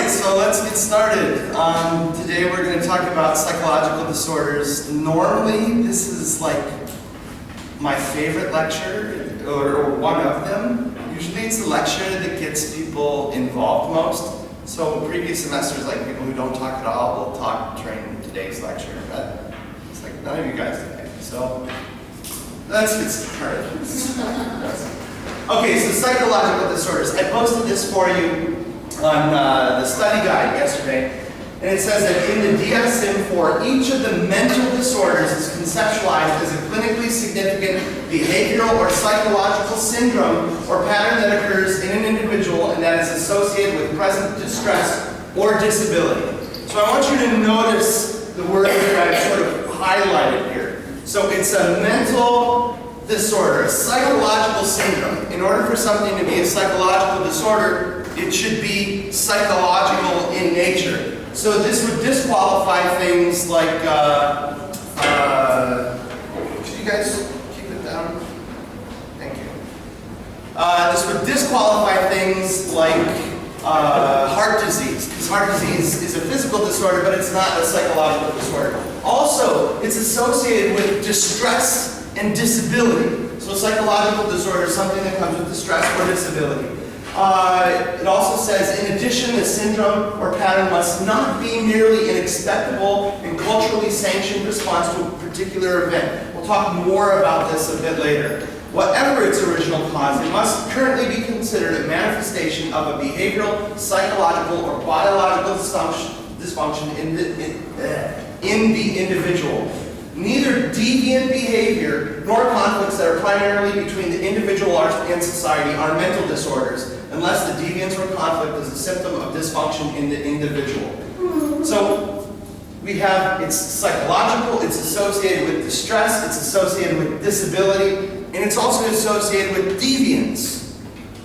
right, so let's get started. Today we're going to talk about psychological disorders. Normally, this is like my favorite lecture, or one of them. Usually it's the lecture that gets people involved most. So previous semesters, like people who don't talk at all will talk during today's lecture, but it's like none of you guys today. So let's get started. Okay, so psychological disorders. I posted this for you on the study guide yesterday, and it says that in the DSM-IV, each of the mental disorders is conceptualized as a clinically significant behavioral or psychological syndrome or pattern that occurs in an individual and that is associated with present distress or disability. So I want you to notice the word that I've sort of highlighted here. So it's a mental disorder, a psychological syndrome. In order for something to be a psychological disorder, it should be psychological in nature. So this would disqualify things like, could you guys keep it down? Thank you. This would disqualify things like heart disease, because heart disease is a physical disorder, but it's not a psychological disorder. Also, it's associated with distress and disability. So psychological disorder is something that comes with distress or disability. It also says, in addition, the syndrome or pattern must not be merely an acceptable and culturally sanctioned response to a particular event. We'll talk more about this a bit later. Whatever its original cause, it must currently be considered a manifestation of a behavioral, psychological, or biological dysfunction in the individual. Neither deviant behavior nor conflicts that are primarily between the individual and society are mental disorders, unless the deviance or conflict is a symptom of dysfunction in the individual. So we have, it's psychological, it's associated with distress, it's associated with disability, and it's also associated with deviance.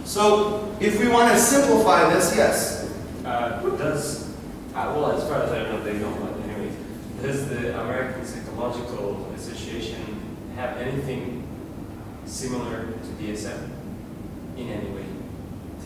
So if we want to simplify this, yes? Well, as far as I know, they don't, but anyways, does the American Psychological Association have anything similar to DSM in any way?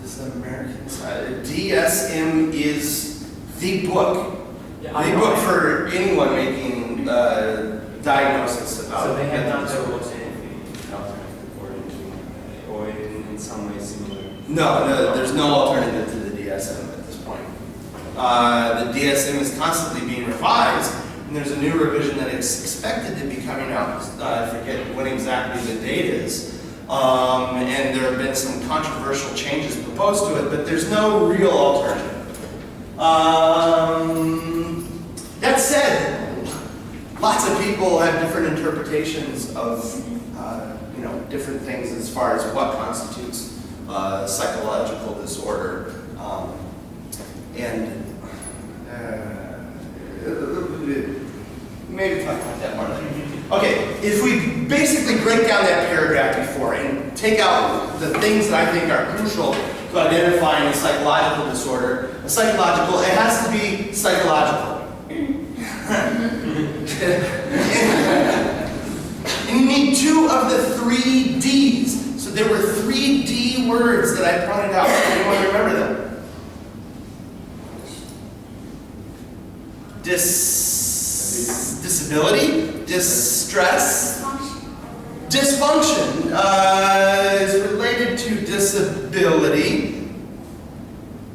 Does the American side? DSM is the book. Yeah, the book for anyone making diagnosis about. So they have not developed anything alternative or in some way similar? No, there's no alternative to the DSM at this point. The DSM is constantly being revised, and there's a new revision that is expected to be coming out. I forget when exactly the date is. And there have been some controversial changes proposed to it, but there's no real alternative. That said, lots of people have different interpretations of different things as far as what constitutes psychological disorder. Maybe talk about that more later. Okay, if we basically break down that paragraph before and take out the things that I think are crucial to identifying a psychological disorder, it has to be psychological. And you need two of the three Ds. So there were 3 D words that I pointed out. Anyone remember them? Disability, distress, dysfunction is related to disability.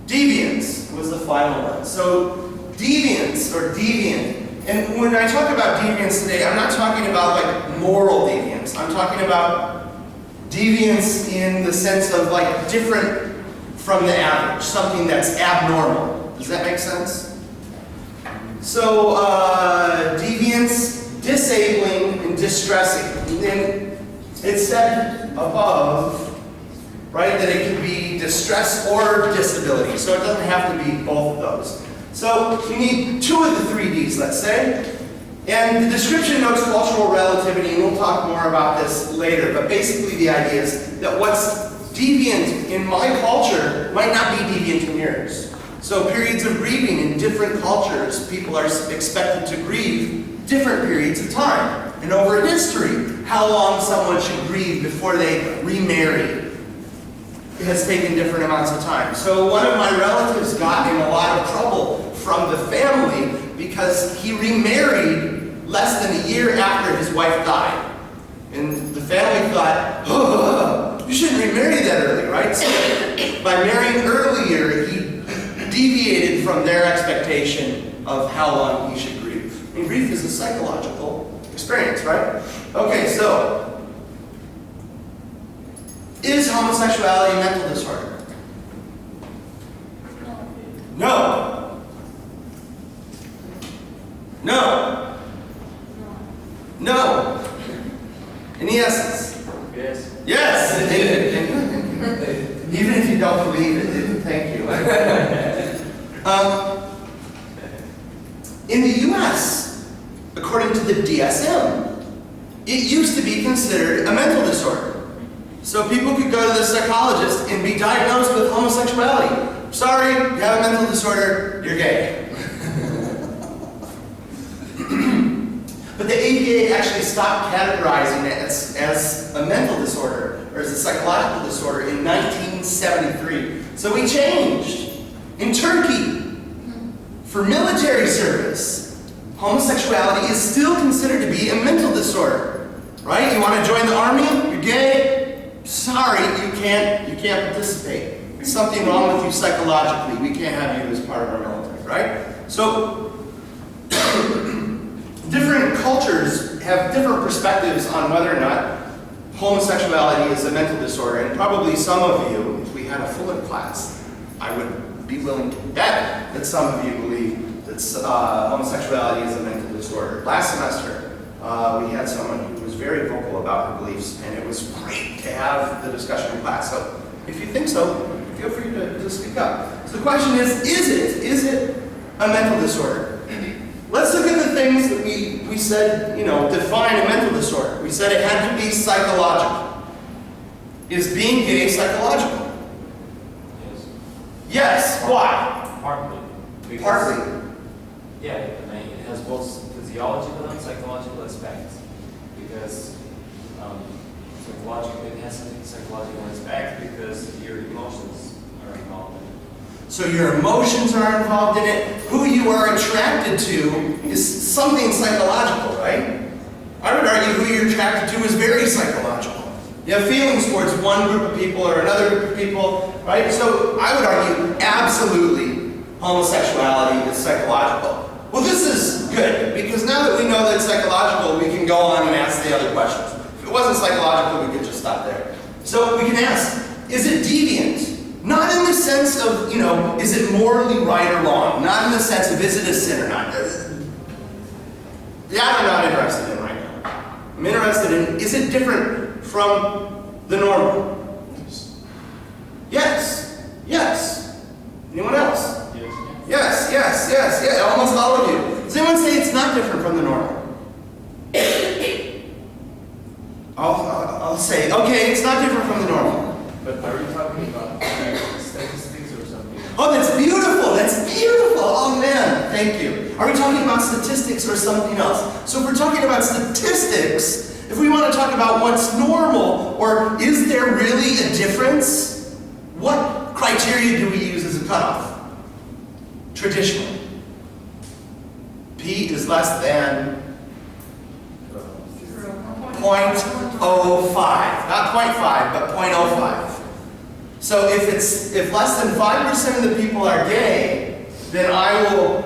Deviance was the final one. So deviance or deviant, and when I talk about deviance today, I'm not talking about like moral deviance. I'm talking about deviance in the sense of like different from the average, something that's abnormal. Does that make sense? So, deviance, disabling, and distressing. And it said above, right, that it could be distress or disability. So it doesn't have to be both of those. So you need 2 of the 3 Ds, let's say. And the description notes cultural relativity, and we'll talk more about this later. But basically the idea is that what's deviant in my culture might not be deviant in yours. So periods of grieving in different cultures, people are expected to grieve different periods of time. And over history, how long someone should grieve before they remarry has taken different amounts of time. So one of my relatives got in a lot of trouble the family because he remarried less than a year after his wife died. And the family thought, oh, you shouldn't remarry that early, right? So by marrying earlier, he deviated from their expectation of how long he should grieve. And grief is a psychological experience, right? Okay, so is homosexuality a mental disorder? No. No. No. Any yeses? Yes. Yes! Even if you don't believe it, thank you. In the US, according to the DSM, it used to be considered a mental disorder. So people could go to the psychologist and be diagnosed with homosexuality. Sorry, you have a mental disorder, you're gay. But the APA actually stopped categorizing it as a mental disorder or as a psychological disorder in 1973. So we changed. In Turkey, for military service, homosexuality is still considered to be a mental disorder. Right? You want to join the army? You're gay? Sorry, you can't participate. There's something wrong with you psychologically. We can't have you as part of our military, right? So different cultures have different perspectives on whether or not homosexuality is a mental disorder, and probably some of you, if we had a full class, I would be willing to bet that some of you believe that homosexuality is a mental disorder. Last semester, we had someone who was very vocal about her beliefs, and it was great to have the discussion in class. So if you think so, feel free to speak up. So the question is it a mental disorder? Let's look at the things that we said, define a mental disorder. We said it had to be psychological. Is being gay psychological? Yes. Yes. Why? Partly. Because, Partly. Yeah, it has both physiological and psychological aspects. Because psychologically, it has a psychological aspect because your emotions are involved in it. So your emotions are involved in it. Who you are attracted to is something psychological, right? I would argue who you're attracted to is very psychological. You have feelings towards one group of people or another group of people, right? So I would argue absolutely homosexuality is psychological. Well, this is good because now that we know that it's psychological, we can go on and ask the other questions. If it wasn't psychological, we could just stop there. So we can ask, is it deviant? Not in the sense of, is it morally right or wrong? Not in the sense of, is it a sin or not? That I'm not interested in right now. I'm interested in, is it different from the normal? Yes. Yes. Anyone else? Yes. Yes. Yeah, almost all of you. Does anyone say it's not different from the normal? I'll say, okay, it's not different from the normal. But are you talking about statistics or something? Oh, that's beautiful. That's beautiful. Oh, man. Thank you. Are we talking about statistics or something else? So if we're talking about statistics, if we want to talk about what's normal, or is there really a difference, what criteria do we use as a cutoff? Traditionally. P is less than 0.05. Not 0.5, but 0.05. So if less than 5% of the people are gay, then I will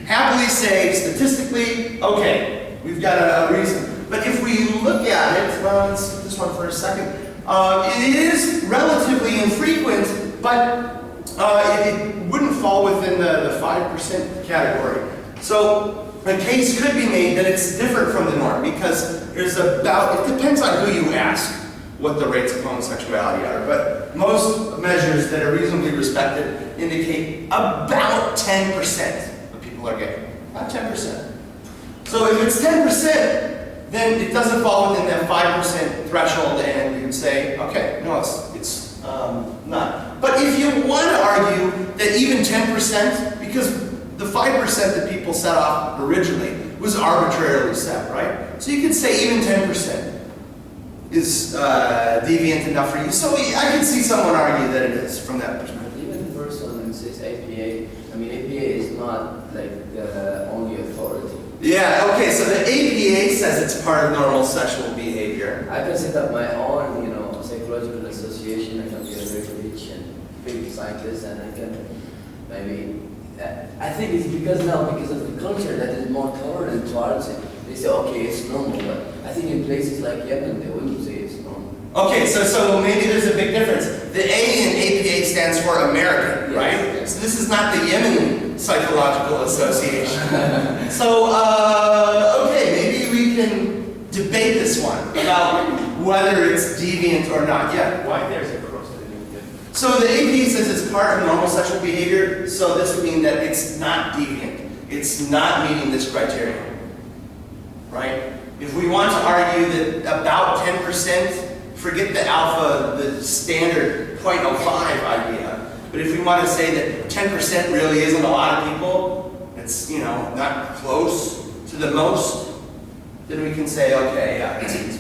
happily say statistically, okay, we've got a reason. But if we look at it, let's look at this one for a second. It is relatively infrequent, but it wouldn't fall within the 5% category. So a case could be made that it's different from the norm because there's it depends on who you ask what the rates of homosexuality are, but most measures that are reasonably respected indicate about 10% of people are gay. About 10%. So if it's 10%, then it doesn't fall within that 5% threshold, and you can say, okay, no, it's not. But if you want to argue that even 10%, because the 5% that people set off originally was arbitrarily set, right? So you could say even 10% is deviant enough for you. So I can see someone argue that it is from that perspective. Even the first one, it says APA I mean, APA is not like the only authority. Yeah, okay, so the APA says it's part of normal sexual behavior. I can set up my own, psychological association. I can be a very rich and big scientist, and I can maybe. I think it's because of the culture that is more tolerant towards it. They say, okay, it's normal, but I think in places like Yemen, they wouldn't say it's normal. Okay, so maybe there's a big difference. The A in APA stands for American, Yes. right? So this is not the Yemen Psychological Association. So, okay, maybe we can debate this one about whether it's deviant or not yet. Why there's a cross between them? So the APA says it's part of normal sexual behavior, so this would mean that it's not deviant. It's not meeting this criterion, right? If we want to argue that about 10%, forget the alpha, the standard 0.05 idea, but if we want to say that 10% really isn't a lot of people, it's, not close to the most, then we can say, okay, yeah, it's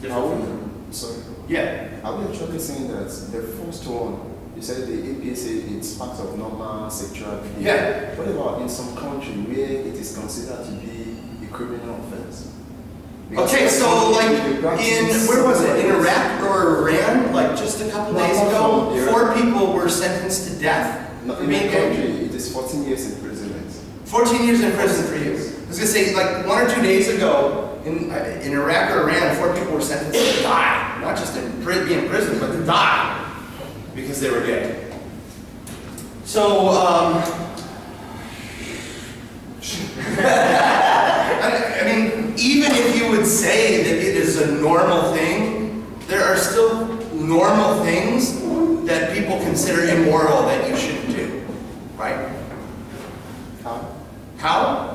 different. Sorry. Yeah. Are we actually saying that the first one, you said the APA said it's part of normal sexual behavior? Yeah. What about in some country where it is considered to be a criminal offense? Because Okay, so like the practice where was it? In somewhere Iraq or Iran, like just a couple No, days not ago, from Iran. 4 people were sentenced to death No, for in being the gay. country, it is 14 years imprisonment. 14 years in prison for you. I was gonna say, like 1 or 2 days ago, in Iraq or Iran, 4 people were sentenced to die. Not just be in prison, but to die because they were gay. So, I mean, even if you would say that it is a normal thing, there are still normal things that people consider immoral that you shouldn't do, right? How? How?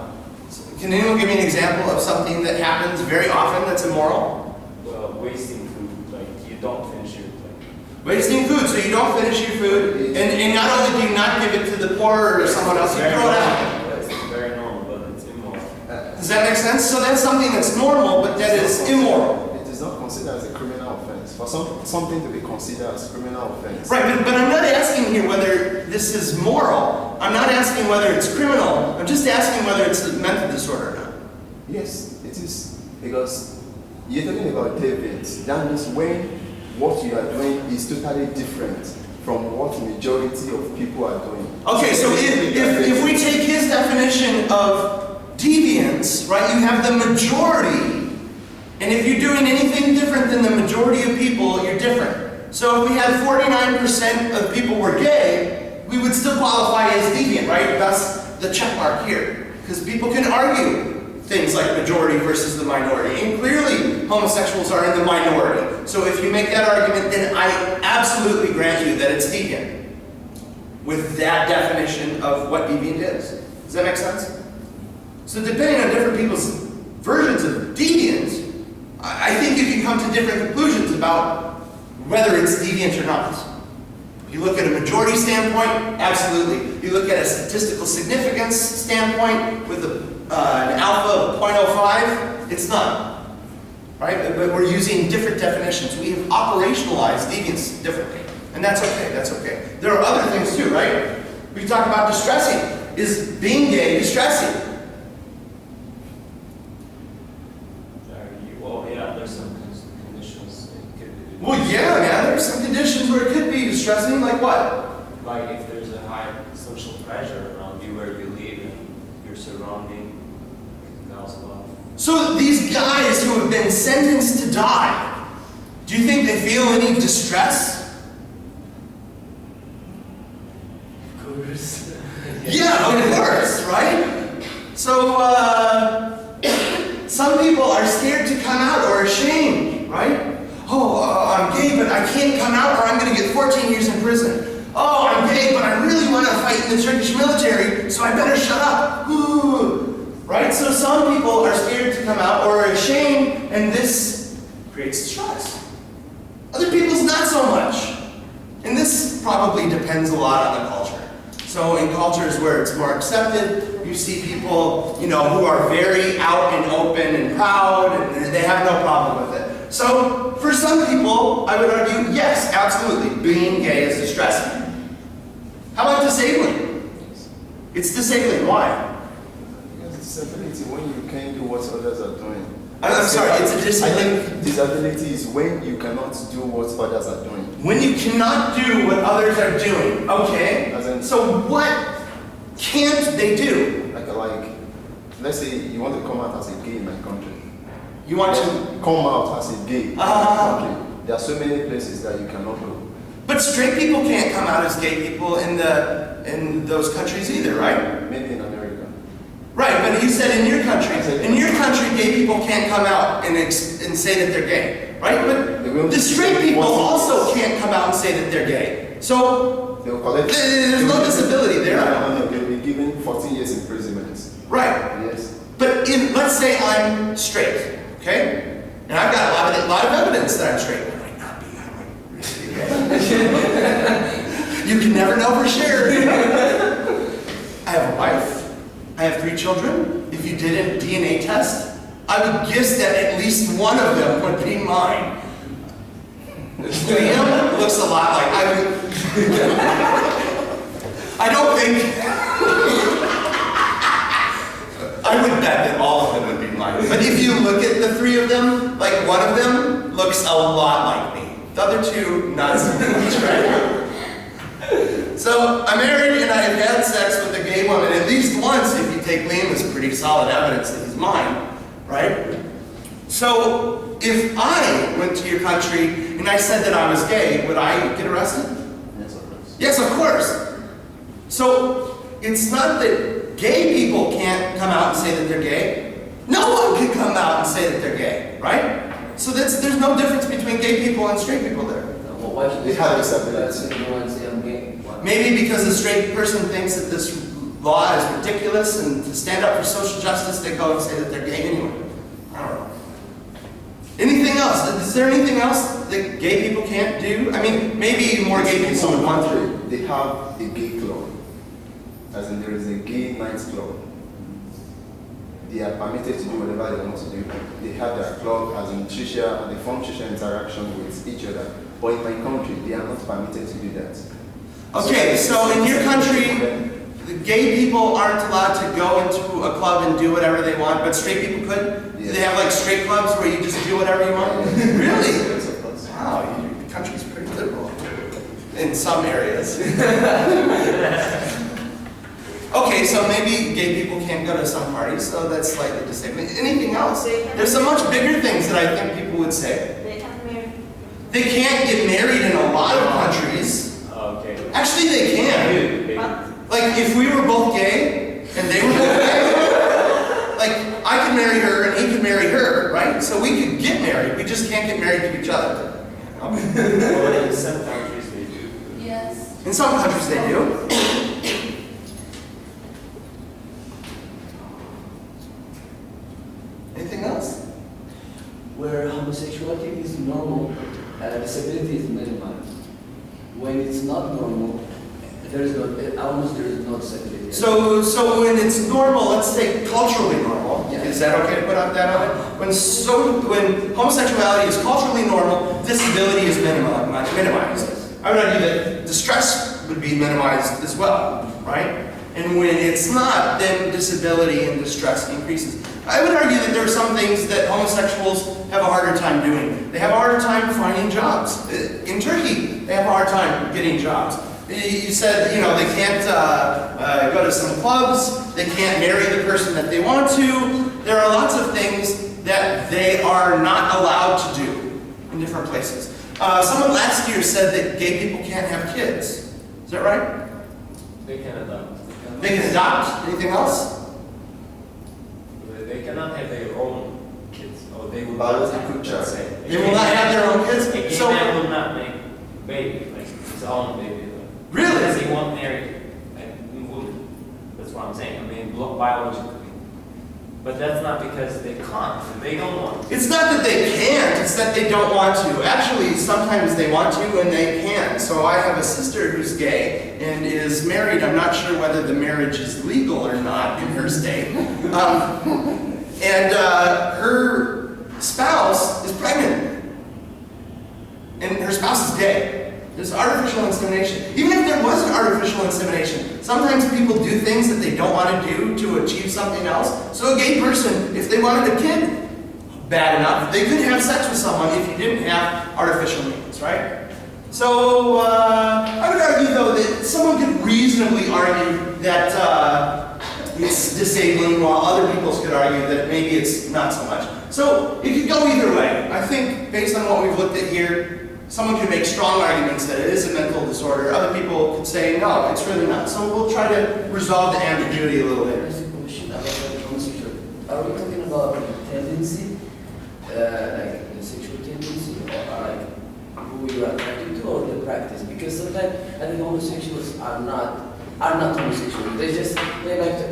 Can anyone give me an example of something that happens very often that's immoral? Well, wasting food, like you don't finish your plate. Wasting food, so you don't finish your food, and not only do you not give it to the poor or someone else, you throw it out. That's very normal, but it's immoral. Does that make sense? So that's something that's normal, but that is immoral. It is not considered as a criminal offense. For something to be considered as a criminal offense. Right, but I'm not asking here whether this is moral. I'm not asking whether it's criminal. I'm just asking whether it's a mental disorder or not. Yes, it is. Because you're talking about deviance. That means when what you are doing is totally different from what majority of people are doing. Okay, so if we take his definition of deviance, right, you have the majority, and if you're doing anything different than the majority of people, you're different. So if we had 49% of people were gay, we would still qualify as deviant, right? That's the check mark here. Because people can argue things like majority versus the minority. And clearly, homosexuals are in the minority. So if you make that argument, then I absolutely grant you that it's deviant. With that definition of what deviant is. Does that make sense? So depending on different people's versions of deviance, I think you can come to different conclusions about whether it's deviant or not. You look at a majority standpoint, absolutely. You look at a statistical significance standpoint with an alpha of 0.05, it's not. Right? But we're using different definitions. We have operationalized deviance differently. And that's okay, that's okay. There are other things too, right? We talk about distressing. Is being gay distressing? Well, yeah, there's some conditions. It could be. Well, yeah, man. There's some conditions where it could be distressing, like what? Like if there's a high social pressure around you where you live and your surrounding, that also a lot. So these guys who have been sentenced to die, do you think they feel any distress? Of course. Yeah, of course, right? So, some people are scared to come out or ashamed, right? Oh, I'm gay, but I can't come out or I'm going to get 14 years in prison. Oh, I'm gay, but I really want to fight in the Turkish military, so I better shut up. Ooh. Right? So some people are scared to come out or are ashamed, and this creates distress. Other people's not so much. And this probably depends a lot on the culture. So in cultures where it's more accepted, you see people, who are very out and open and proud, and they have no problem with it. So for some people, I would argue, yes, absolutely, being gay is distressing. How about disabling? It's disabling. Why? Because disability when you can't do what others are doing. I'm sorry, it's a I disabling. think disability is when you cannot do what others are doing. When you cannot do what others are doing, okay? As in- So what can't they do? Like, let's say you want to come out as a gay in my country. You want to, come out as a gay in my country. There are so many places that you cannot go. but straight people can't come out as gay people in those countries either, right? Maybe in America. Right, but you said in your country, gay people can't come out and say that they're gay, right? But the straight people also can't come out and say that they're gay. So They will collect. there's no disability there. They will be given 14 years imprisonment. Right. Yes. But let's say I'm straight, okay? And I've got a lot of evidence that I'm straight. I might not be. I might really be gay. You can never know for sure. I have a wife. I have 3 children. If you did a DNA test, I would guess that at least one of them would be mine. Liam looks a lot like I don't think. I would bet that all of them would be mine. But if you look at the 3 of them, like one of them looks a lot like me. The other 2, not so much, right? So I'm married and I have had sex with a gay woman at least once. If you take Liam as pretty solid evidence that he's mine, right? So if I went to your country and I said that I was gay, would I get arrested? Yes, of course. Yes, of course. So it's not that gay people can't come out and say that they're gay. No one can come out and say that they're gay, right? So there's no difference between gay people and straight people there. Why should They have disability. person go and say I'm gay? Why? Maybe because the straight person thinks that this law is ridiculous and to stand up for social justice, they go and say that they're gay anyway. I don't know. Anything else? Is there anything else that gay people can't do? I mean, maybe more gay In people some would want to. country, they have a gay club. As in, there is a gay night club. They are permitted to do whatever they want to do. They have their club as in social, they form social interaction with each other. But in my country, they are not permitted to do that. Okay, so in your country, the gay people aren't allowed to go into a club and do whatever they want, but straight people could? Do they have like straight clubs where you just do whatever you want? Really? Yes, of course. Wow, your country's pretty liberal in some areas. Okay, so maybe gay people can't go to some parties, so that's slightly disabling. Anything else? There's some much bigger things that I think people would say. They can't get married in a lot of countries. Okay. Actually, they can. Like, if we were both gay, and they were both gay, like, I could marry her, and he could marry her, right? So we could get married, we just can't get married to each other. Well, in some countries they do. Yes. In some countries they do. Anything else? Where homosexuality is normal, disability is minimized. When it's not normal, there is no disability. So when it's normal, let's say culturally normal, Yeah. is that okay to put up that on it? When homosexuality is culturally normal, disability is minimized. I would argue that distress would be minimized as well, right? And when it's not, then disability and distress increases. I would argue that there are some things that homosexuals have a harder time doing. They have a harder time finding jobs. In Turkey, they have a hard time getting jobs. You said, you know, they can't go to some clubs, they can't marry the person that they want to. There are lots of things that they are not allowed to do in different places. Someone last year said that gay people can't have kids. Is that right? They can adopt. They can adopt. Anything else? They cannot have their own kids. Or they will Biological not have, child. let's say. They will not have their own kids. A gay So, man will not make baby, like his own baby. Really? Because he won't marry a woman. That's what I'm saying. I mean, biologically. But that's not because they can't. They don't want to. it's not that they can't, it's that they don't want to. Actually, sometimes they want to and they can. So I have a sister who's gay and is married. I'm not sure whether the marriage is legal or not in her state. Her spouse is pregnant. And her spouse is gay. There's artificial insemination. Even if there wasn't artificial insemination, sometimes people do things that they don't want to do to achieve something else. So a gay person, if they wanted a kid bad enough, they could have sex with someone if you didn't have artificial means, right? So I would argue, though, that someone could reasonably argue that it's disabling, while other people could argue that maybe it's not so much. So it could go either way. I think based on what we've looked at here, someone could make strong arguments that it is a mental disorder. Other people could say, no, it's really not. So we'll try to resolve the ambiguity a little bit. There's a question about homosexuality. Are we talking about tendency, like the sexual tendency, or like who you are attracted to, or the practice? Because sometimes I think homosexuals are not homosexual. They like to,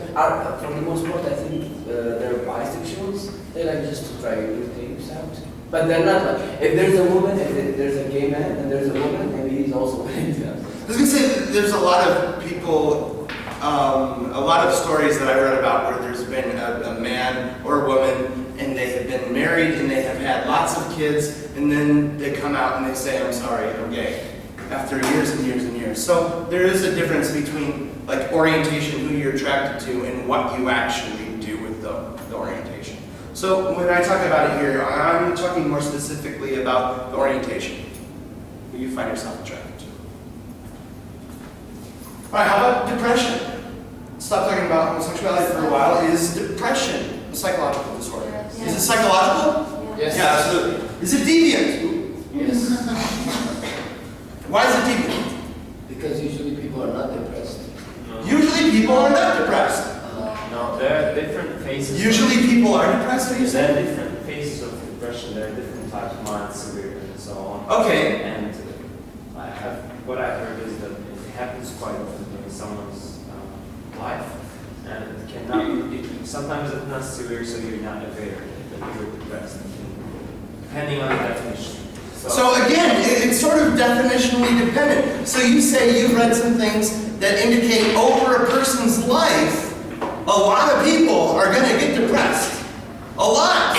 for the most part, I think they're bisexuals. They like just to try new things out. But they're not like, if there's a woman, if there's a gay man, and there's a woman, maybe he's also into that. I was going to say that there's a lot of people, a lot of stories that I read about where there's been a man or a woman, and they have been married and they have had lots of kids, and then they come out and they say, I'm sorry, I'm gay, after years and years and years. So there is a difference between like orientation, who you're attracted to, and what you actually do with the orientation. So when I talk about it here, I'm talking more specifically about the orientation, who you find yourself attracted to. All right, how about depression? Stop talking about homosexuality for a while. Is depression a psychological disorder? Yes. Is it psychological? Yes. Yeah, absolutely. Is it deviant? Yes. Why is it deviant? Because usually people are not depressed. Usually people are not depressed. No, there are different phases. Usually people are depressed, what you There are say? different phases of depression. There are different types, mild, severe, and so on. Okay. And what I heard is that it happens quite often in someone's life, and it cannot. Sometimes it's not severe, so you're not aware that you're depressed, depending on the definition. So again, it's sort of definitionally dependent. So you say you've read some things that indicate over a person's life, a lot of people are going to get depressed. A lot.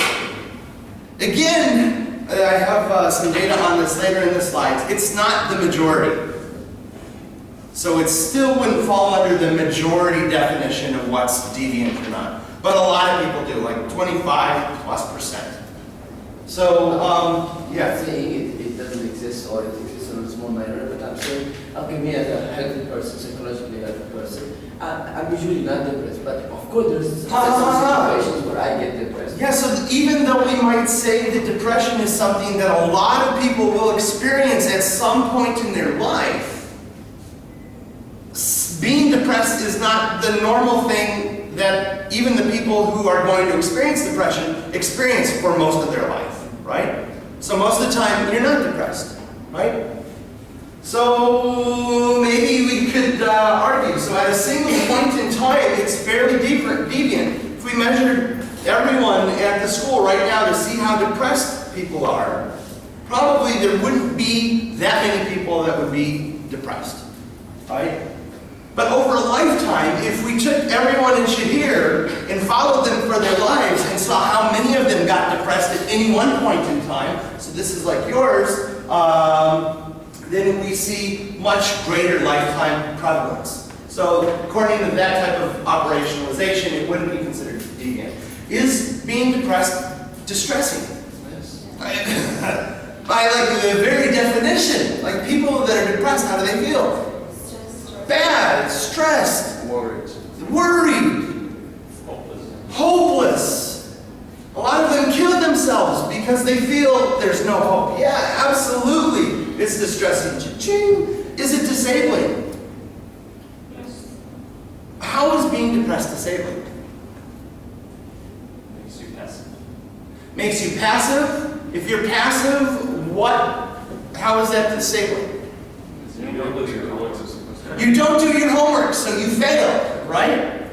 Again, I have some data on this later in the slides. It's not the majority. So it still wouldn't fall under the majority definition of what's deviant or not. But a lot of people do, like 25+%. So, yeah. I'm saying it doesn't exist, or it exists in a small manner, but I'm saying, okay, me as a healthy person, psychologically healthy person, I'm usually not depressed, but of course there's some situations where I get depressed. Yeah, so even though we might say that depression is something that a lot of people will experience at some point in their life, being depressed is not the normal thing that even the people who are going to experience depression experience for most of their life, right? So most of the time, you're not depressed, right? So maybe we could argue. So at a single point in time, it's fairly deviant. If we measured everyone at the school right now to see how depressed people are, probably there wouldn't be that many people that would be depressed, right? But over a lifetime, if we took everyone in Shahir and followed them for their lives and saw how many of them got depressed at any one point in time, so this is like yours, then we see much greater lifetime prevalence. So according to that type of operationalization, it wouldn't be considered deviant. Is being depressed distressing? Yes. By like the very definition, like people that are depressed, how do they feel? Bad, stressed, worried, hopeless. A lot of them kill themselves because they feel there's no hope. Yeah, absolutely. It's distressing. Cha-ching. Is it disabling? Yes. How is being depressed disabling? Makes you passive. Makes you passive? If you're passive, how is that disabling? You don't do your homework. You don't do your homework, so you fail, right?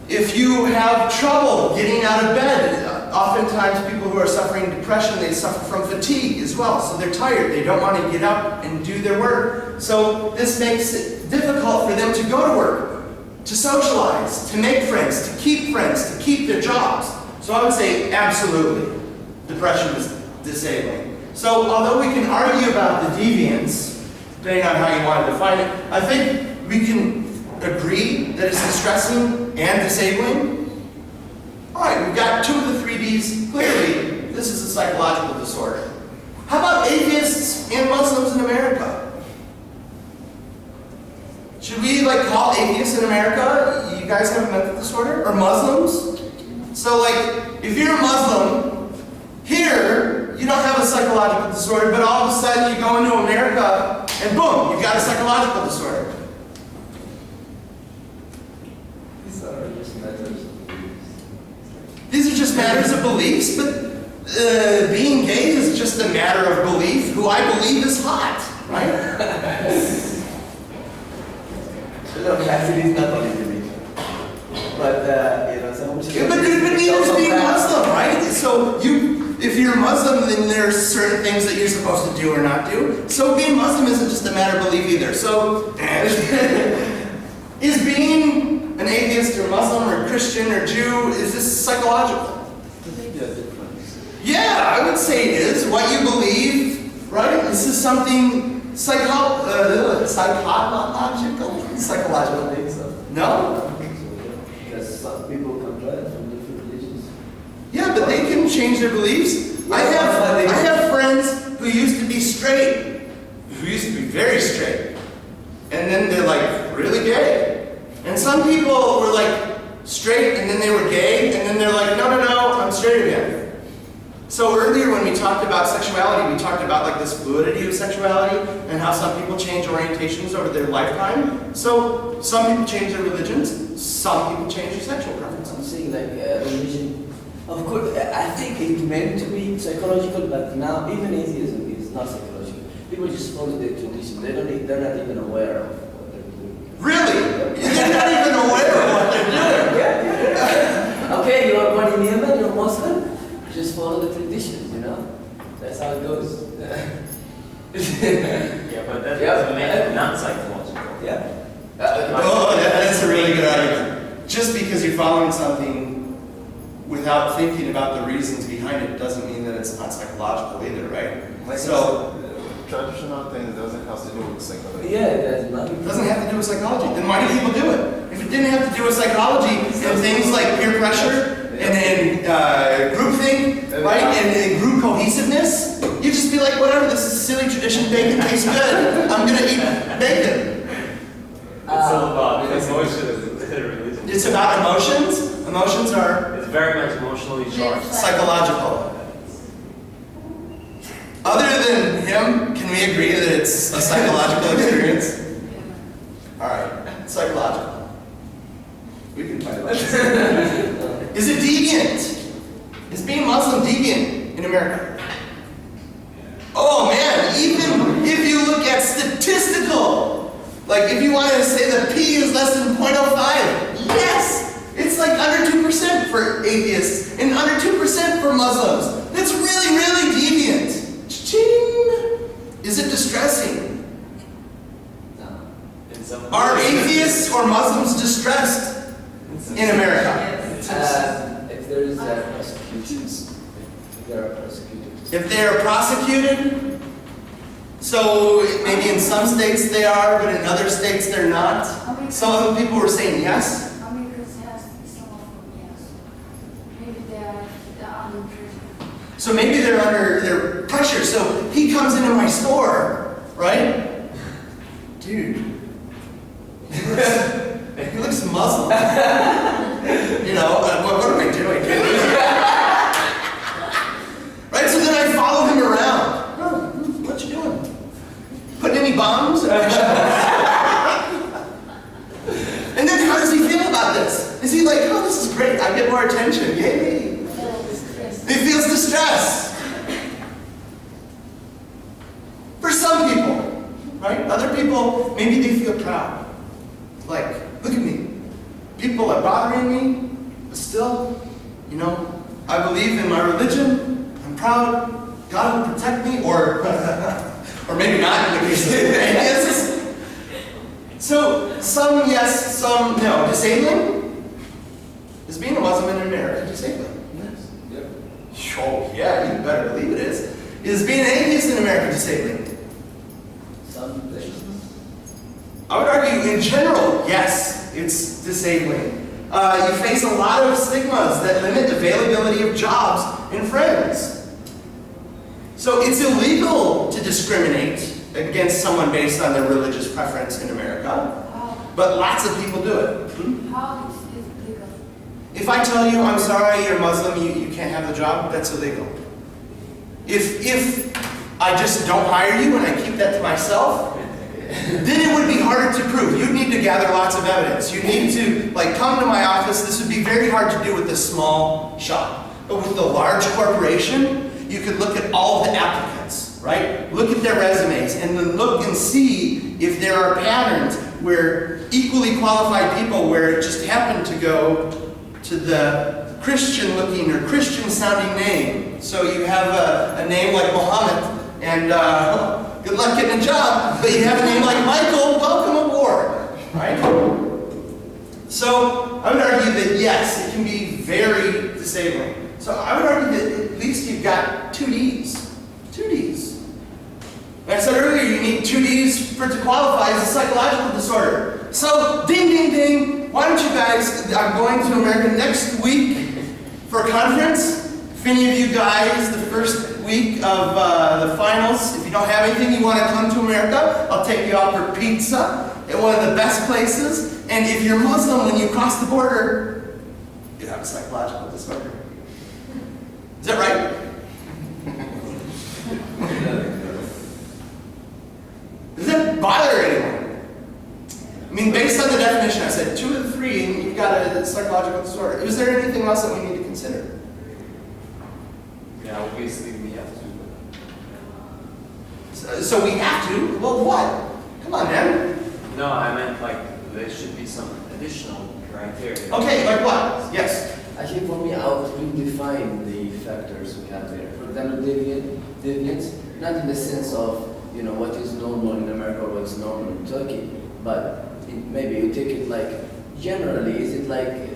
If you have trouble getting out of bed, oftentimes people who are suffering depression, they suffer from fatigue as well. So they're tired. They don't want to get up and do their work. So this makes it difficult for them to go to work, to socialize, to make friends, to keep their jobs. So I would say absolutely, depression is disabling. So although we can argue about the deviance, depending on how you want to define it, I think we can agree that it's distressing and disabling. All right, we've got 2 of the 3 Ds. Clearly, this is a psychological disorder. How about atheists and Muslims in America? Should we call atheists in America, you guys have a mental disorder? Or Muslims? So if you're a Muslim, here, you don't have a psychological disorder, but all of a sudden you go into America and boom, you've got a psychological disorder. These are just matters of beliefs. These are just matters of beliefs, but being gay is just a matter of belief, who I believe is hot, right? Look, actually, it's not only belief. But, some Yeah, but neither's being Muslim, right? So if you're Muslim, then there's certain things that you're supposed to do or not do. So being Muslim isn't just a matter of belief either. So is being an atheist or Muslim or Christian or Jew, is this psychological? Yeah, I would say it is. What you believe, right? This is something psychological. Psychological things. No? Because some people convert from different religions. Yeah, but they can change their beliefs. I have friends who used to be straight, who used to be very straight, and then they're really gay. And some people were straight and then they were gay, and then they're no, I'm straight again. So earlier when we talked about sexuality, we talked about this fluidity of sexuality and how some people change orientations over their lifetime. So some people change their religions, some people change their sexual preferences. I'm saying religion, of course, I think it's meant to be psychological, but now even atheism is not psychological. People just follow their tradition. They're not even aware of what they're doing. Really? They're not even aware of what they're doing? Yeah. Okay, you're born in Yemen, you're Muslim, just follow the traditions, That's how it goes. Yeah, but that doesn't make it not psychological. Yeah. That's a really good argument. Just because you're following something without thinking about the reasons behind it doesn't mean that it's not psychological either, right? Traditional things doesn't have to do with psychology. Yeah, it does not. It doesn't have to do with psychology. Then why do people do it? If it didn't have to do with psychology and things like peer pressure and groupthink, right, and group cohesiveness, you'd just be whatever, this is a silly tradition, bacon tastes good, I'm going to eat bacon. It's all about emotions. It's about emotions. Emotions are It's very much emotionally charged. psychological. Other than him, can we agree that it's a psychological experience? All right, psychological. We can find out. Is it deviant? Is being Muslim deviant in America? Oh man, even if you look at statistical, if you wanted to say the P is less than 0.05, yes! It's under 2% for atheists and under 2% for Muslims. That's really, really deviant. Ching! Is it distressing? No. Are atheists or Muslims distressed in America? If there is prosecutions, if there are prosecutors. If they are prosecuted, so maybe in some states they are, but in other states they're not. Some of the people were saying yes. So maybe they're under pressure. So he comes into my store, right? Dude, he looks Muslim. What am I doing? Right? So then I follow him around. Oh, what you doing? Putting any bombs? And then how does he feel about this? Is he oh, this is great. I get more attention. Yay. He feels distress. For some people, right? Other people, maybe they feel proud. Look at me. People are bothering me, but still, I believe in my religion. I'm proud. God will protect me, or maybe not in the case of atheists. So, some yes, some no. Disabling? Is being a Muslim in America disabling? Yes. Yep. Oh, yeah, you better believe it is. Is being an atheist in America disabling? Some places. I would argue, in general, yes, it's disabling. You face a lot of stigmas that limit availability of jobs and friends. So it's illegal to discriminate against someone based on their religious preference in America, but lots of people do it. How is it legal? If I tell you, I'm sorry, you're Muslim, you can't have the job, that's illegal. If I just don't hire you and I keep that to myself, then it would be harder to prove. You'd need to gather lots of evidence. You need to, like, come to my office. This would be very hard to do with a small shop. But with the large corporation, you could look at all the applicants, right? Look at their resumes and then look and see if there are patterns where equally qualified people, where it just happened to go to the Christian-looking or Christian-sounding name. So you have a name like Muhammad, and good luck getting a job. But you have a name like Michael, welcome aboard, right? So I would argue that yes, it can be very disabling. So I would argue that at least you've got 2 Ds. 2 Ds. Like I said earlier, you need 2 Ds for it to qualify as a psychological disorder. So ding, ding, ding. Why don't you guys, I'm going to America next week for a conference. If any of you guys, the first week of the finals, if you don't have anything, you want to come to America, I'll take you out for pizza at one of the best places. And if you're Muslim, when you cross the border, you have a psychological disorder. Is that right? Does that bother anyone? I mean, based on the definition, I said 2 of the 3, and you've got a psychological disorder. Is there anything else that we need to consider? Yeah, obviously we have to. So we have to? Well, what? Come on, man. No, I meant like there should be some additional criteria. Okay, like what? Yes. Actually, for me, I would redefine the factors we have there. For example, deviance, not in the sense of, you know, what is normal in America or what's normal in Turkey, but maybe you take it like, generally, is it like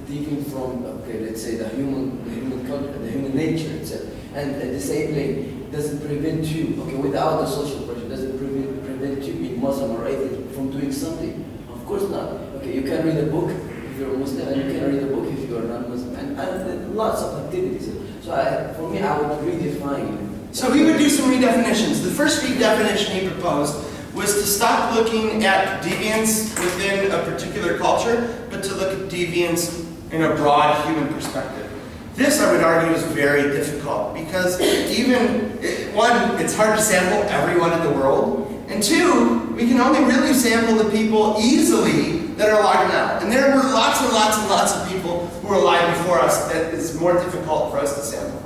deviant from, okay, let's say the human culture, the human nature itself, and disabling doesn't prevent you, okay, without the social pressure, doesn't prevent you, being Muslim or atheist, from doing something? Of course not. Okay, you can read a book if you're a Muslim, and you can read a book if you're not Muslim, and lots of activities. So for me, I would redefine. So he would do some redefinitions. The first redefinition he proposed was to stop looking at deviance within a particular culture, but to look at deviance in a broad human perspective. This, I would argue, is very difficult because even, one, it's hard to sample everyone in the world, and 2, we can only really sample the people easily that are alive now. And there were lots and lots and lots of people who were alive before us that is more difficult for us to sample.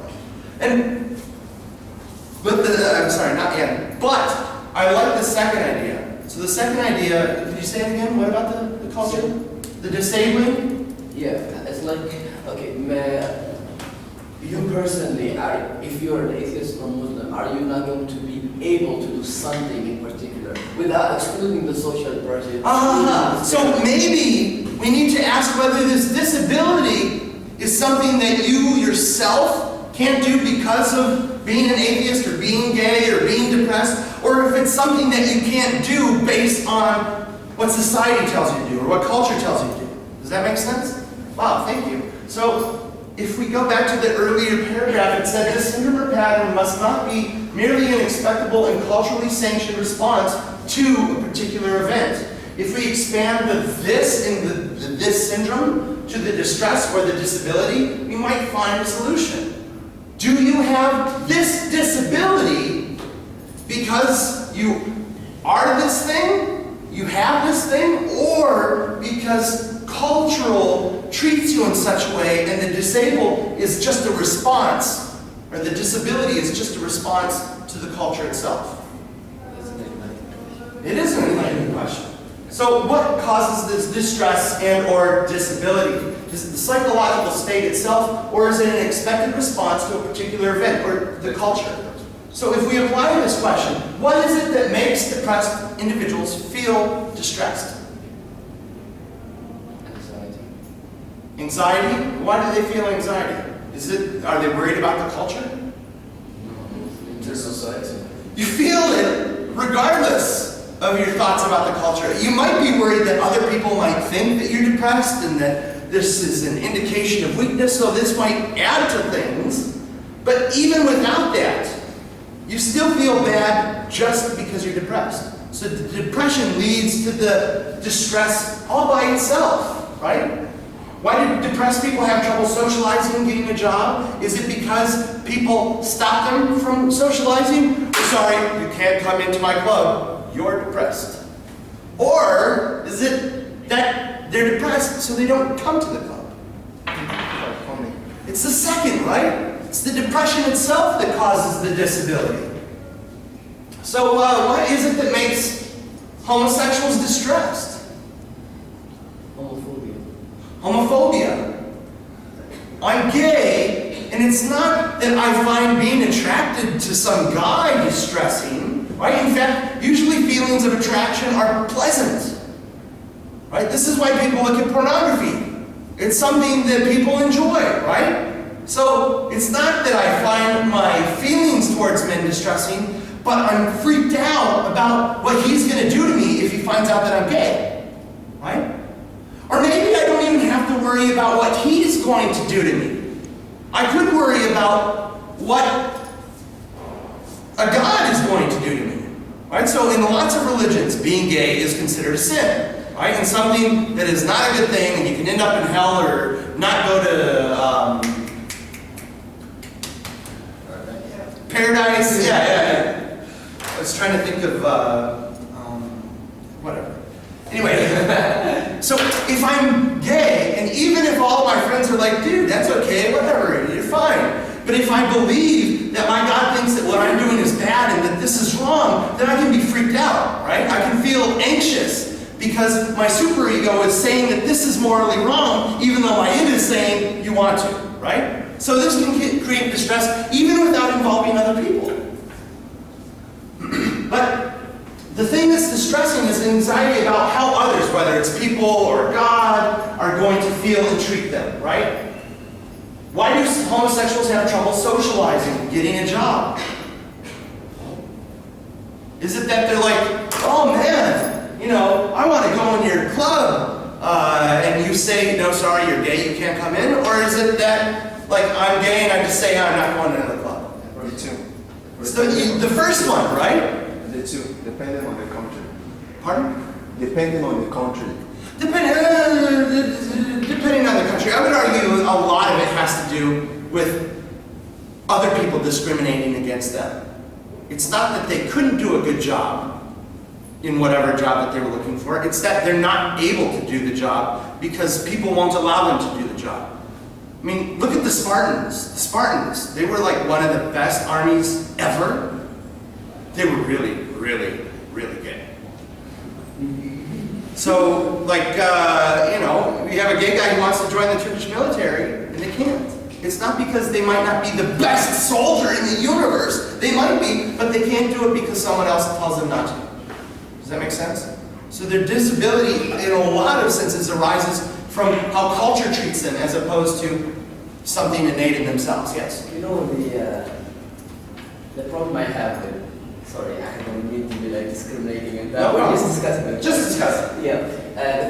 But I like the second idea. So the second idea, could you say it again? What about the culture? The disabling? Yeah, it's like, okay, you personally, if you're an atheist or Muslim, are you not going to be able to do something in particular without excluding the social pressure? So maybe we need to ask whether this disability is something that you yourself can't do because of being an atheist or being gay or being depressed, or if it's something that you can't do based on what society tells you to do or what culture tells you to do. Does that make sense? Wow, thank you. So if we go back to the earlier paragraph, it said this syndrome or pattern must not be merely an expectable and culturally sanctioned response to a particular event. If we expand the this in the this syndrome to the distress or the disability, we might find a solution. Do you have this disability because you are this thing, you have this thing, or because cultural treats you in such a way and the disabled is just a response, or the disability is just a response to the culture itself? It is an enlightening question. So what causes this distress and or disability? Is it the psychological state itself, or is it an expected response to a particular event or the culture? So if we apply this question, what is it that makes depressed individuals feel distressed? Anxiety. Anxiety? Why do they feel anxiety? Are they worried about the culture? No, You feel it regardless of your thoughts about the culture. You might be worried that other people might think that you're depressed and that this is an indication of weakness, so this might add to things. But even without that, you still feel bad just because you're depressed. So the depression leads to the distress all by itself, right? Why do depressed people have trouble socializing and getting a job? Is it because people stop them from socializing? Sorry, you can't come into my club. You're depressed. Or is it that they're depressed so they don't come to the club? It's the second, right? It's the depression itself that causes the disability. So what is it that makes homosexuals distressed? Homophobia. I'm gay, and it's not that I find being attracted to some guy distressing, right? In fact, usually feelings of attraction are pleasant, right? This is why people look at pornography. It's something that people enjoy, right? So it's not that I find my feelings towards men distressing, but I'm freaked out about what he's going to do to me if he finds out that I'm gay, right? Or maybe I don't even have to worry about what he's going to do to me. I could worry about what a God is going to do to me, right? So in lots of religions, being gay is considered a sin, right? And something that is not a good thing, and you can end up in hell or not go to paradise. Yeah. I was trying to think of whatever. Anyway, so if I'm gay, and even if all my friends are like, dude, that's okay, whatever, you're fine. But if I believe that my God thinks that what I'm doing is bad and that this is wrong, then I can be freaked out, right? I can feel anxious because my superego is saying that this is morally wrong, even though my id is saying you want to, right? So this can create distress even without involving other people. But the thing that's distressing is anxiety about how others, whether it's people or God, are going to feel and treat them, right? Why do homosexuals have trouble socializing, getting a job? Is it that they're like, oh man, you know, I want to go in your club, and you say, no, sorry, you're gay, you can't come in? Or is it that, like, I'm gay and I just say, I'm not going to the club? Or the two. So the first one, right? The two, depending on the country. Pardon? Depending on the country. Depending on the country. I would argue a lot of it has to do with other people discriminating against them. It's not that they couldn't do a good job in whatever job that they were looking for. It's that they're not able to do the job because people won't allow them to do the job. I mean, look at the Spartans. The Spartans, they were like one of the best armies ever. They were really, really, really good. So, like, you know, you have a gay guy who wants to join the Turkish military, and they can't. It's not because they might not be the best soldier in the universe. They might be, but they can't do it because someone else tells them not to. Does that make sense? So their disability, in a lot of senses, arises from how culture treats them as opposed to something innate in themselves. Yes? You know, the problem I have with, sorry, I don't mean to be like discriminating and that. No problem. Just discussing it. Just discuss it. Yeah.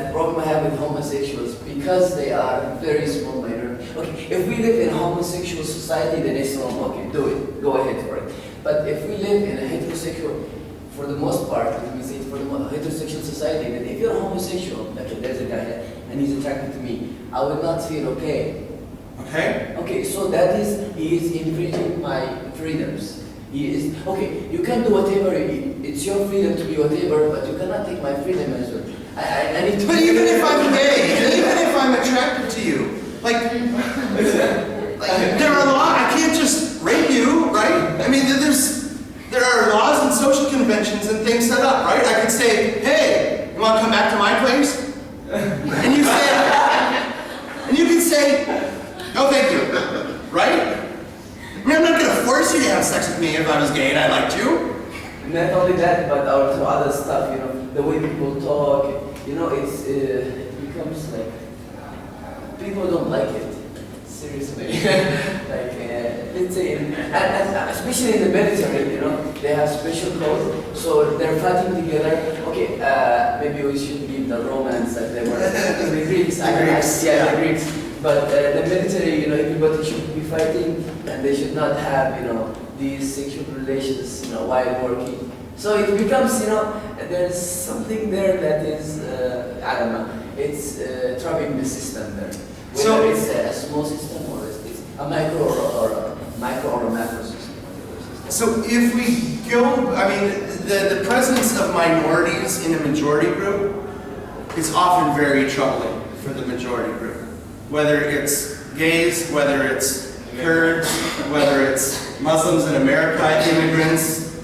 The problem I have with homosexuals, because they are very small minority. Okay, if we live in a homosexual society, then it's normal. Okay, do it. Go ahead for it. But if we live in a heterosexual, for the most part, let me say for the heterosexual society, then if you're homosexual, okay, there's a guy and he's attracted to me, I will not feel okay. Okay? Okay, so that is, he is infringing my freedoms. He is, okay, you can do whatever, it's your freedom to be whatever, but you cannot take my freedom as well. I need to... But even if I'm gay, even if I'm attracted to you, like there are laws, I can't just rape you, right? I mean, there are laws and social conventions and things set up, right? I could say, hey, you want to come back to my place? And you can say, no thank you, right? I mean, I'm not going to force you to have sex with me if I was gay and I liked you. Not only that, but also other stuff, you know, the way people talk, you know, it becomes like, people don't like it, seriously. Like, let's say, and especially in the military, you know, they have special code, so they're fighting together. Okay, maybe we should leave the Romans like they were the Greeks. The Greeks. But the military, you know, everybody should be fighting, and they should not have, you know, these sexual relations, you know, while working. So it becomes, you know, there's something there that is, I don't know, it's troubling the system there. Whether So it's a small system or it's a micro or a macro system. So if we go, I mean, the presence of minorities in a majority group is often very troubling for the majority group. Whether it's gays, whether it's Kurds, whether it's Muslims in America, immigrants,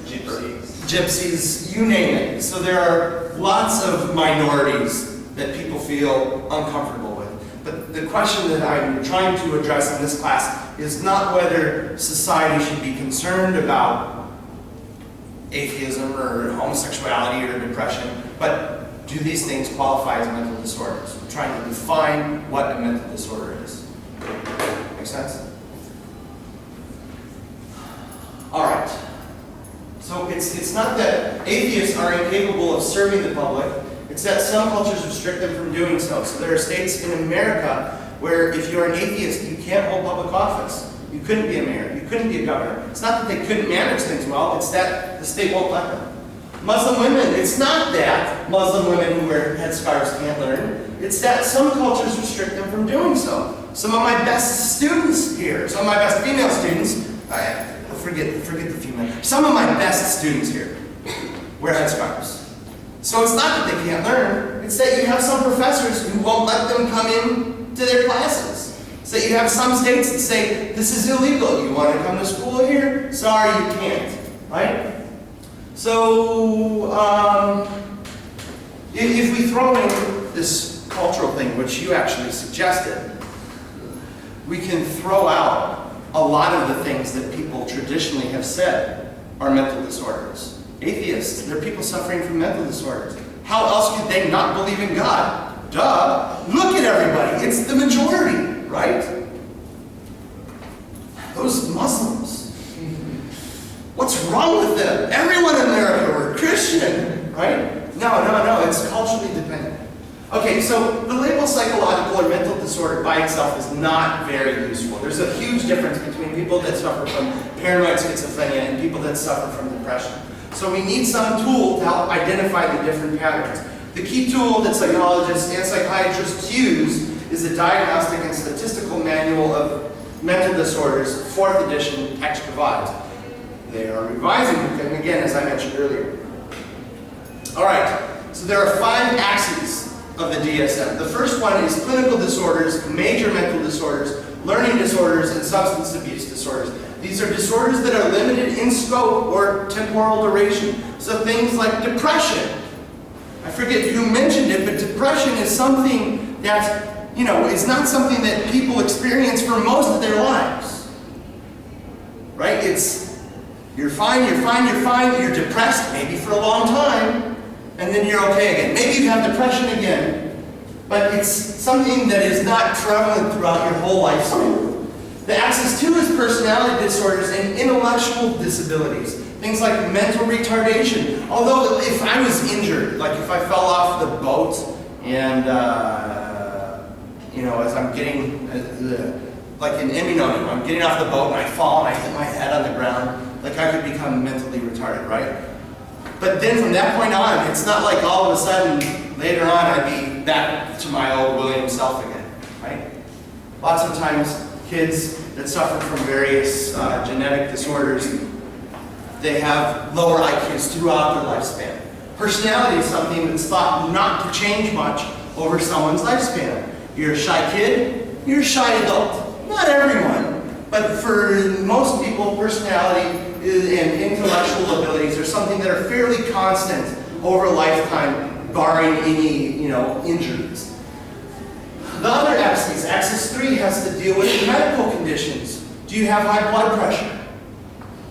gypsies, you name it. So there are lots of minorities that people feel uncomfortable with. But the question that I'm trying to address in this class is not whether society should be concerned about atheism or homosexuality or depression, but do these things qualify as mental disorders? We're trying to define what a mental disorder is. Make sense? All right. So it's not that atheists are incapable of serving the public, it's that some cultures restrict them from doing so. So there are states in America where if you're an atheist, you can't hold public office. You couldn't be a mayor, you couldn't be a governor. It's not that they couldn't manage things well, it's that the state won't let them. Muslim women, it's not that Muslim women who wear headscarves can't learn, it's that some cultures restrict them from doing so. Some of my best students here, some of my best female students, forget the female, some of my best students here wear headscarves. So it's not that they can't learn, it's that you have some professors who won't let them come in to their classes. It's that you have some states that say, this is illegal, you want to come to school here? Sorry, you can't, right? So, if we throw in this cultural thing, which you actually suggested, we can throw out a lot of the things that people traditionally have said are mental disorders. Atheists, they're people suffering from mental disorders. How else could they not believe in God? Duh. Look at everybody. It's the majority, right? Those Muslims. What's wrong with them? Everyone in America were Christian, right? No. It's culturally dependent. Okay, so the label psychological or mental disorder by itself is not very useful. There's a huge difference between people that suffer from paranoid schizophrenia and people that suffer from depression. So we need some tool to help identify the different patterns. The key tool that psychologists and psychiatrists use is the Diagnostic and Statistical Manual of Mental Disorders, 4th edition, text revised. They are revising it, again, as I mentioned earlier. All right, so there are 5 axes of the DSM. The first one is clinical disorders, major mental disorders, learning disorders, and substance abuse disorders. These are disorders that are limited in scope or temporal duration. So things like depression. I forget who mentioned it, but depression is something that, you know, is not something that people experience for most of their lives. Right? It's, you're fine, you're depressed, maybe for a long time, and then you're okay again. Maybe you have depression again, but it's something that is not prevalent throughout your whole lifespan. The axis 2 is personality disorders and intellectual disabilities. Things like mental retardation. Although if I was injured, like if I fell off the boat and, you know, as I'm getting, like in immunonym, I'm getting off the boat and I fall and I hit my head on the ground, like I could become mentally retarded, right? But then from that point on, it's not like all of a sudden, later on, I'd be back to my old William self again, right? Lots of times, kids that suffer from various genetic disorders, they have lower IQs throughout their lifspan. Personality is something that's thought not to change much over someone's lifespan. You're a shy kid, you're a shy adult. Not everyone, but for most people, personality and intellectual abilities are something that are fairly constant over a lifetime, barring any, you know, injuries. The other axis, axis 3, has to deal with medical conditions. Do you have high blood pressure?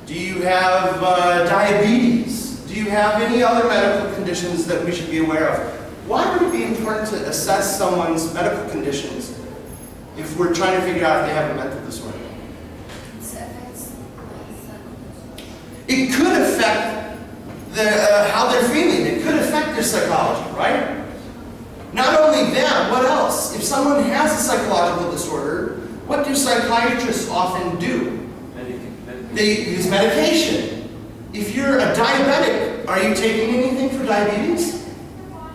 Do you have diabetes? Do you have any other medical conditions that we should be aware of? Why would it be important to assess someone's medical conditions if we're trying to figure out if they have a mental disorder? It affects it could affect how they're feeling. It could affect their psychology, right? Not only that, what else? If someone has a psychological disorder, what do psychiatrists often do? They use medication. If you're a diabetic, are you taking anything for diabetes?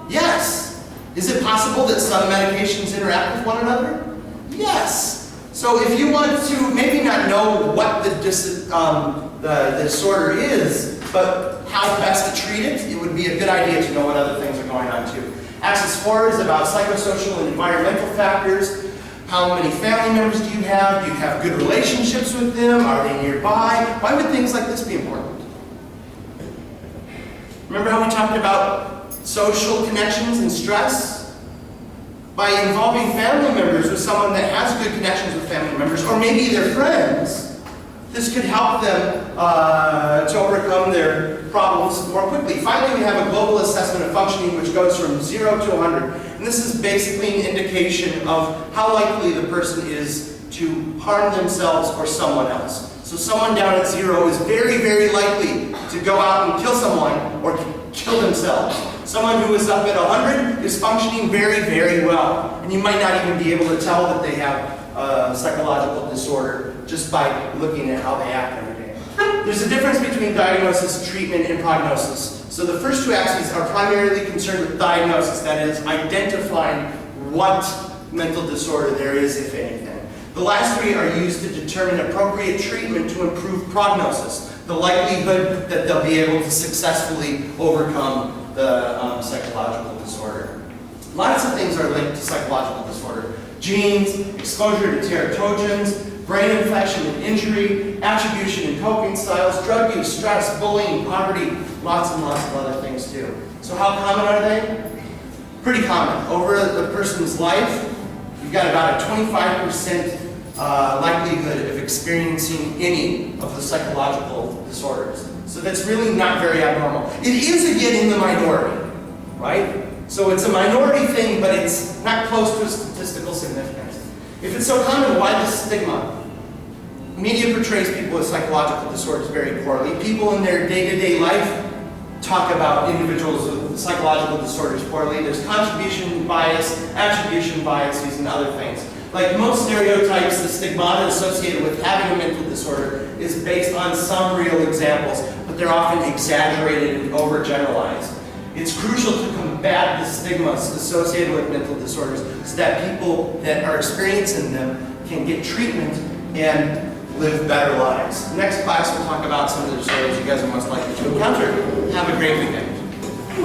Yes. Is it possible that some medications interact with one another? Yes. So if you want to maybe not know what the disorder is, but how best to treat it, it would be a good idea to know what other things are going on too. Axis 4 is about psychosocial and environmental factors. How many family members do you have? Do you have good relationships with them? Are they nearby? Why would things like this be important? Remember how we talked about social connections and stress? By involving family members with someone that has good connections with family members, or maybe their friends, this could help them to overcome their problems more quickly. Finally, we have a global assessment of functioning, which goes from 0 to 100. And this is basically an indication of how likely the person is to harm themselves or someone else. So someone down at 0 is very, very likely to go out and kill someone or kill themselves. Someone who is up at 100 is functioning very, very well. And you might not even be able to tell that they have a psychological disorder just by looking at how they act every day. There's a difference between diagnosis, treatment, and prognosis. So the first two axes are primarily concerned with diagnosis, that is, identifying what mental disorder there is, if anything. The last three are used to determine appropriate treatment to improve prognosis, the likelihood that they'll be able to successfully overcome the psychological disorder. Lots of things are linked to psychological disorder. Genes, exposure to teratogens, brain infection and injury, attribution and coping styles, drug use, stress, bullying, poverty, lots and lots of other things too. So how common are they? Pretty common. Over the person's life, you've got about a 25% likelihood of experiencing any of the psychological disorders. So that's really not very abnormal. It is again in the minority, right? So it's a minority thing, but it's not close to a statistical significance. If it's so common, why the stigma? Media portrays people with psychological disorders very poorly. People in their day-to-day life talk about individuals with psychological disorders poorly. There's contribution bias, attribution biases, and other things. Like most stereotypes, the stigmata associated with having a mental disorder is based on some real examples, but they're often exaggerated and overgeneralized. It's crucial to combat the stigmas associated with mental disorders so that people that are experiencing them can get treatment and live better lives. Next class, we'll talk about some of the disorders you guys are most likely to encounter. Have a great weekend.